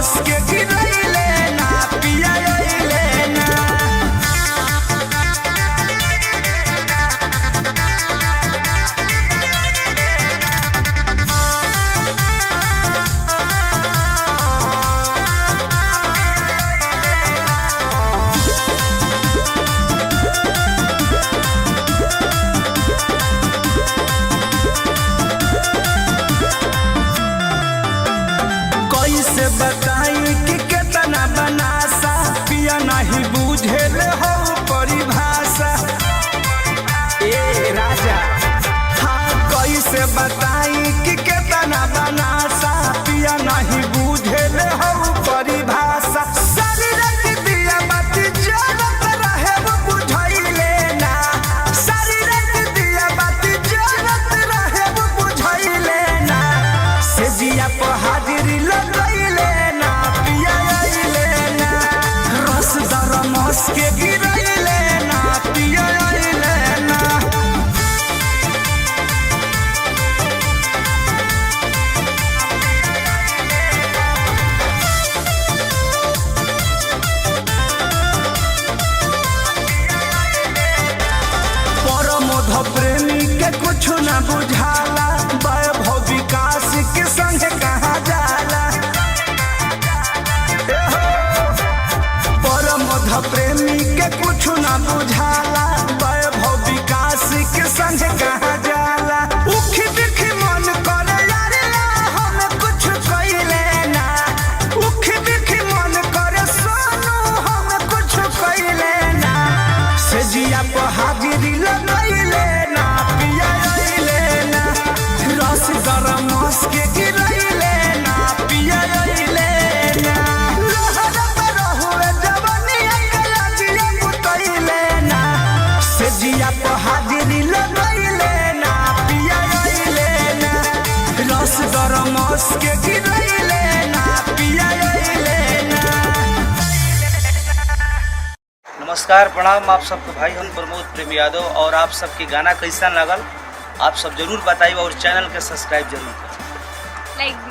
दरमस के गिरैले ना पिया अइले ना। कैसे बताई कि कितना बनासा पिया नहीं बुझेल हो परिभाषा ए राजा। हाँ कैसे बताई कि कितना बनासा पिया नहीं बुझेल हो परिभाषा। शरीर के दिया बाती जलत रहे वो बुझैले ना। शरीर के दिया बाती जलत रहे वो बुझैले ना। से जिया पर हाजिरी लगैले ना पिया अइले ना। रस दरमस के गिरैले ना पिया अइले ना। परमोध प्रेमी के कुछ न बुझाला। वैभव विकास के संग कहाँ जाला। परमोध प्रेमी के कुछ न बुझाला। वैभव विकास के संग कहाँ जाला। उखी दिखी मन करे यार हम कुछ कइले ना। उखी दिखी मन करे सोनू हम कुछ कइले ना। से जिया पर हाजिरी लगैले ना पिया अइले ना। रस दरमस के गिरैले ना पिया अइले ना। लहर पर हुए जवनिया के लाजिया बुतैले ना। से जिया पर हाजिरी लगैले ना पिया अइले ना। रस दरमस के गिरैले ना पिया अइले ना। नमस्कार प्रणाम आप सबको भाई, हम प्रमोद प्रेमी यादव। और आप सबके गाना कैसा लगल आप सब जरूर बताइए और चैनल के सब्सक्राइब जरूर करें। लाइक भी।